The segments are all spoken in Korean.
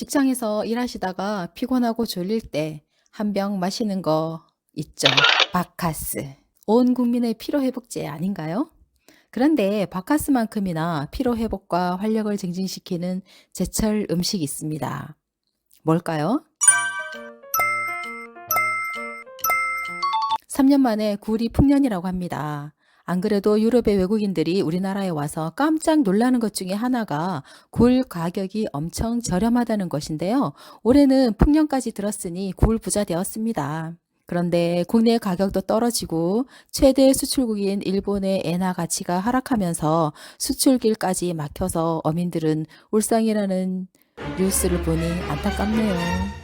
직장에서 일하시다가 피곤하고 졸릴 때 한 병 마시는 거 있죠. 바카스. 온 국민의 피로회복제 아닌가요? 그런데 바카스만큼이나 피로회복과 활력을 증진시키는 제철 음식이 있습니다. 뭘까요? 3년 만에 굴이 풍년이라고 합니다. 안 그래도 유럽의 외국인들이 우리나라에 와서 깜짝 놀라는 것 중에 하나가 굴 가격이 엄청 저렴하다는 것인데요. 올해는 풍년까지 들었으니 굴 부자 되었습니다. 그런데 국내 가격도 떨어지고 최대 수출국인 일본의 엔화 가치가 하락하면서 수출길까지 막혀서 어민들은 울상이라는 뉴스를 보니 안타깝네요.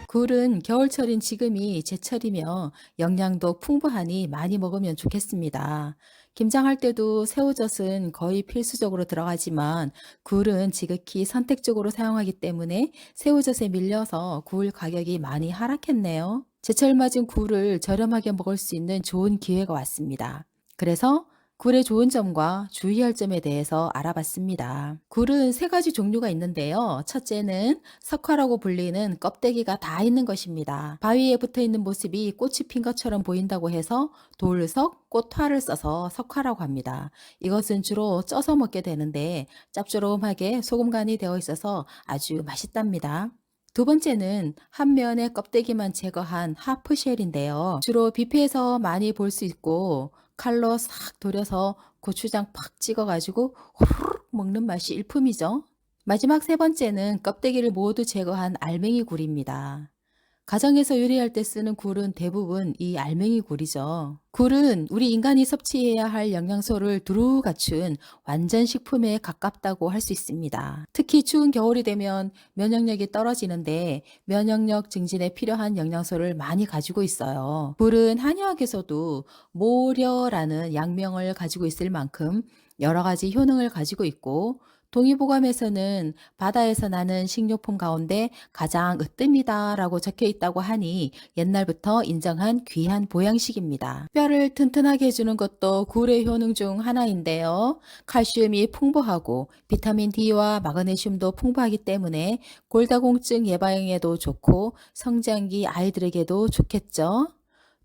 굴은 겨울철인 지금이 제철이며 영양도 풍부하니 많이 먹으면 좋겠습니다. 김장할 때도 새우젓은 거의 필수적으로 들어가지만 굴은 지극히 선택적으로 사용하기 때문에 새우젓에 밀려서 굴 가격이 많이 하락했네요. 제철 맞은 굴을 저렴하게 먹을 수 있는 좋은 기회가 왔습니다. 그래서 굴의 좋은 점과 주의할 점에 대해서 알아봤습니다. 굴은 세 가지 종류가 있는데요. 첫째는 석화라고 불리는 껍데기가 다 있는 것입니다. 바위에 붙어 있는 모습이 꽃이 핀 것처럼 보인다고 해서 돌석, 꽃화를 써서 석화라고 합니다. 이것은 주로 쪄서 먹게 되는데 짭조름하게 소금 간이 되어 있어서 아주 맛있답니다. 두 번째는 한 면의 껍데기만 제거한 하프쉘인데요. 주로 뷔페에서 많이 볼 수 있고 칼로 싹 돌려서 고추장 팍 찍어가지고 후루룩 먹는 맛이 일품이죠. 마지막 세 번째는 껍데기를 모두 제거한 알맹이 굴입니다. 가정에서 요리할 때 쓰는 굴은 대부분 이 알맹이 굴이죠. 굴은 우리 인간이 섭취해야 할 영양소를 두루 갖춘 완전 식품에 가깝다고 할 수 있습니다. 특히 추운 겨울이 되면 면역력이 떨어지는데 면역력 증진에 필요한 영양소를 많이 가지고 있어요. 굴은 한의학에서도 모려라는 약명을 가지고 있을 만큼 여러 가지 효능을 가지고 있고 동의보감에서는 바다에서 나는 식료품 가운데 가장 으뜸이다라고 적혀 있다고 하니 옛날부터 인정한 귀한 보양식입니다. 뼈를 튼튼하게 해주는 것도 굴의 효능 중 하나인데요. 칼슘이 풍부하고 비타민 D와 마그네슘도 풍부하기 때문에 골다공증 예방에도 좋고 성장기 아이들에게도 좋겠죠.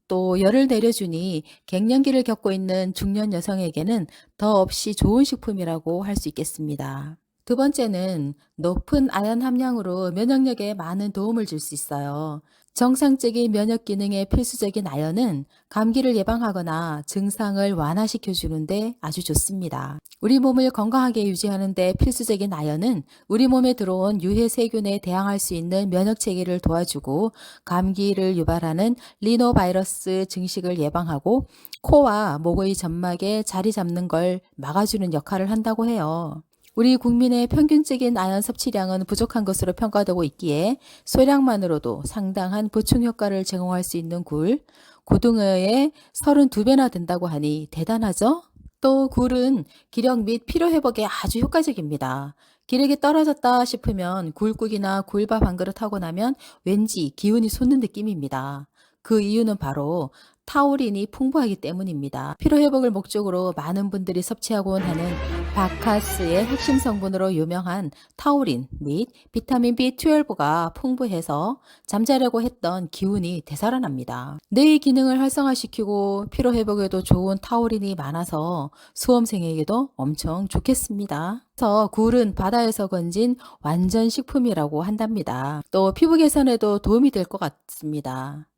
또 열을 내려주니 갱년기를 겪고 있는 중년 여성에게는 더없이 좋은 식품이라고 할 수 있겠습니다. 두 번째는 높은 아연 함량으로 면역력에 많은 도움을 줄 수 있어요. 정상적인 면역 기능에 필수적인 아연은 감기를 예방하거나 증상을 완화시켜 주는데 아주 좋습니다. 우리 몸을 건강하게 유지하는 데 필수적인 아연은 우리 몸에 들어온 유해 세균에 대항할 수 있는 면역 체계를 도와주고 감기를 유발하는 리노바이러스 증식을 예방하고 코와 목의 점막에 자리 잡는 걸 막아주는 역할을 한다고 해요. 우리 국민의 평균적인 아연 섭취량은 부족한 것으로 평가되고 있기에 소량만으로도 상당한 보충 효과를 제공할 수 있는 굴, 고등어의 32배나 된다고 하니 대단하죠? 또 굴은 기력 및 피로 회복에 아주 효과적입니다. 기력이 떨어졌다 싶으면 굴국이나 굴밥 한 그릇 하고 나면 왠지 기운이 솟는 느낌입니다. 그 이유는 바로 타우린이 풍부하기 때문입니다. 피로회복을 목적으로 많은 분들이 섭취하곤 하는 바카스의 핵심 성분으로 유명한 타우린 및 비타민 B12가 풍부해서 잠자려고 했던 기운이 되살아납니다. 뇌의 기능을 활성화시키고 피로회복에도 좋은 타우린이 많아서 수험생에게도 엄청 좋겠습니다. 그래서 굴은 바다에서 건진 완전 식품이라고 한답니다. 또 피부 개선에도 도움이 될 것 같습니다.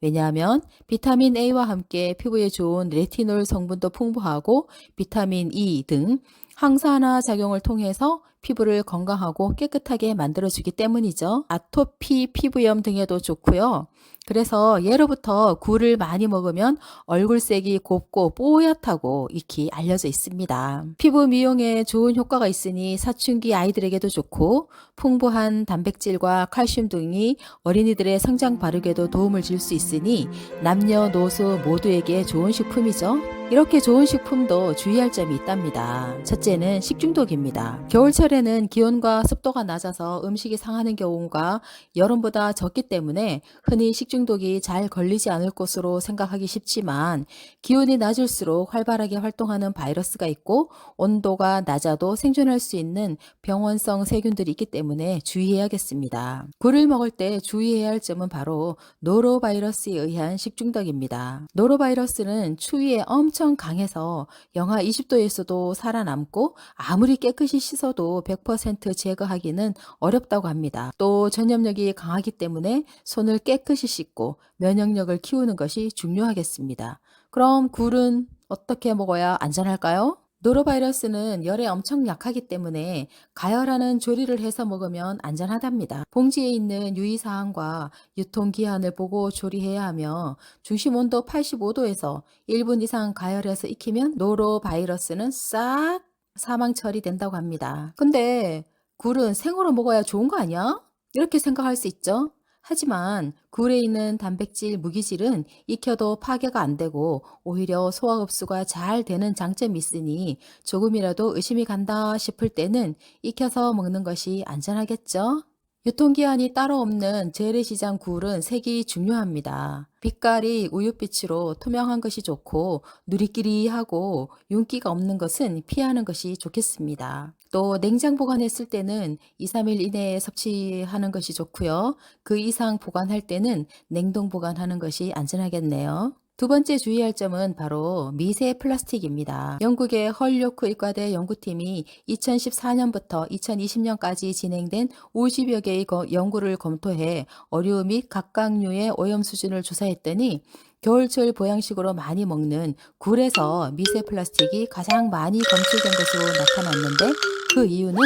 왜냐하면 비타민 A와 함께 피부에 좋은 레티놀 성분도 풍부하고 비타민 E 등 항산화 작용을 통해서 피부를 건강하고 깨끗하게 만들어주기 때문이죠. 아토피, 피부염 등에도 좋고요. 그래서 예로부터 굴을 많이 먹으면 얼굴색이 곱고 뽀얗다고 익히 알려져 있습니다. 피부 미용에 좋은 효과가 있으니 사춘기 아이들에게도 좋고 풍부한 단백질과 칼슘 등이 어린이들의 성장 발육에도 도움을 줄 수 있으니 남녀노소 모두에게 좋은 식품이죠. 이렇게 좋은 식품도 주의할 점이 있답니다. 첫째는 식중독입니다. 겨울철에는 기온과 습도가 낮아서 음식이 상하는 경우가 여름보다 적기 때문에 흔히 식중독이 잘 걸리지 않을 것으로 생각하기 쉽지만 기온이 낮을수록 활발하게 활동하는 바이러스가 있고 온도가 낮아도 생존할 수 있는 병원성 세균들이 있기 때문에 주의해야겠습니다. 굴을 먹을 때 주의해야 할 점은 바로 노로바이러스에 의한 식중독입니다. 노로바이러스는 추위에 엄청 강해서 영하 20도에서도 살아남고 아무리 깨끗이 씻어도 100% 제거하기는 어렵다고 합니다. 또 전염력이 강하기 때문에 손을 깨끗이 씻고 면역력을 키우는 것이 중요하겠습니다. 그럼 굴은 어떻게 먹어야 안전할까요? 노로바이러스는 열에 엄청 약하기 때문에 가열하는 조리를 해서 먹으면 안전하답니다. 봉지에 있는 유의사항과 유통기한을 보고 조리해야 하며 중심 온도 85도에서 1분 이상 가열해서 익히면 노로바이러스는 싹 사망 처리된다고 합니다. 근데 굴은 생으로 먹어야 좋은 거 아니야? 이렇게 생각할 수 있죠? 하지만 굴에 있는 단백질, 무기질은 익혀도 파괴가 안 되고 오히려 소화 흡수가 잘 되는 장점이 있으니 조금이라도 의심이 간다 싶을 때는 익혀서 먹는 것이 안전하겠죠? 유통기한이 따로 없는 재래시장 굴은 색이 중요합니다. 빛깔이 우윳빛으로 투명한 것이 좋고 누리끼리하고 윤기가 없는 것은 피하는 것이 좋겠습니다. 또 냉장 보관했을 때는 2, 3일 이내에 섭취하는 것이 좋고요. 그 이상 보관할 때는 냉동 보관하는 것이 안전하겠네요. 두 번째 주의할 점은 바로 미세 플라스틱입니다. 영국의 헐요크 의과대 연구팀이 2014년부터 2020년까지 진행된 50여 개의 연구를 검토해 어류 및 각각류의 오염 수준을 조사했더니 겨울철 보양식으로 많이 먹는 굴에서 미세 플라스틱이 가장 많이 검출된 것으로 나타났는데 그 이유는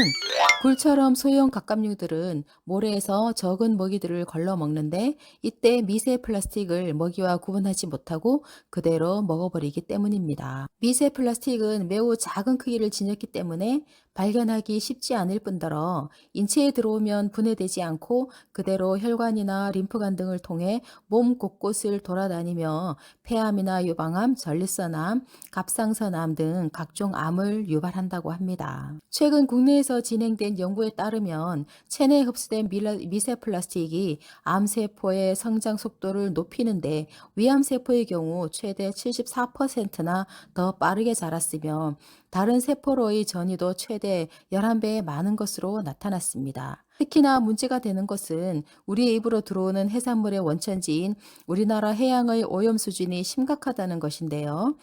굴처럼 소형 갑각류들은 모래에서 적은 먹이들을 걸러 먹는데 이때 미세 플라스틱을 먹이와 구분하지 못하고 그대로 먹어버리기 때문입니다. 미세 플라스틱은 매우 작은 크기를 지녔기 때문에 발견하기 쉽지 않을 뿐더러 인체에 들어오면 분해되지 않고 그대로 혈관이나 림프관 등을 통해 몸 곳곳을 돌아다니며 폐암이나 유방암, 전립선암, 갑상선암 등 각종 암을 유발한다고 합니다. 최근 국내에서 진행된 연구에 따르면 체내에 흡수된 미세 플라스틱이 암세포의 성장 속도를 높이는데 위암세포의 경우 최대 74%나 더 빠르게 자랐으며 다른 세포로의 전이도 최대 11배에 많은 것으로 나타났습니다. 특히나 문제가 되는 것은 우리의 입으로 들어오는 해산물의 원천지인 우리나라 해양의 오염 수준이 심각하다는 것인데요.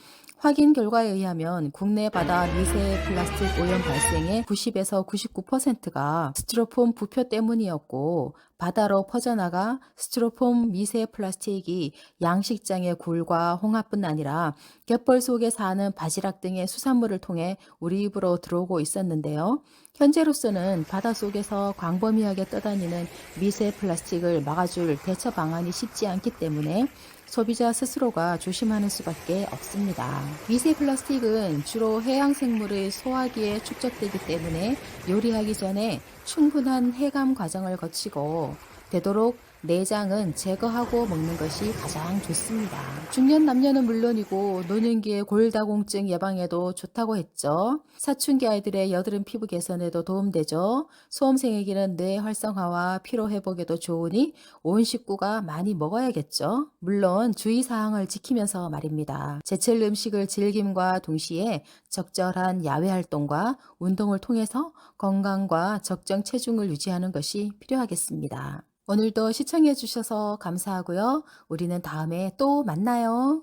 확인 결과에 의하면 국내 바다 미세 플라스틱 오염 발생의 90에서 99%가 스티로폼 부표 때문이었고 바다로 퍼져나가 스티로폼 미세 플라스틱이 양식장의 굴과 홍합뿐 아니라 갯벌 속에 사는 바지락 등의 수산물을 통해 우리 입으로 들어오고 있었는데요. 현재로서는 바닷속에서 광범위하게 떠다니는 미세 플라스틱을 막아줄 대처 방안이 쉽지 않기 때문에 소비자 스스로가 조심하는 수밖에 없습니다. 미세 플라스틱은 주로 해양 생물의 소화기에 축적되기 때문에 요리하기 전에 충분한 해감 과정을 거치고 되도록 내장은 제거하고 먹는 것이 가장 좋습니다. 중년 남녀는 물론이고 노년기의 골다공증 예방에도 좋다고 했죠. 사춘기 아이들의 여드름 피부 개선에도 도움되죠. 수험생에게는 뇌 활성화와 피로 회복에도 좋으니 온 식구가 많이 먹어야겠죠. 물론 주의사항을 지키면서 말입니다. 제철 음식을 즐김과 동시에 적절한 야외 활동과 운동을 통해서 건강과 적정 체중을 유지하는 것이 필요하겠습니다. 오늘도 시청해 주셔서 감사하고요. 우리는 다음에 또 만나요.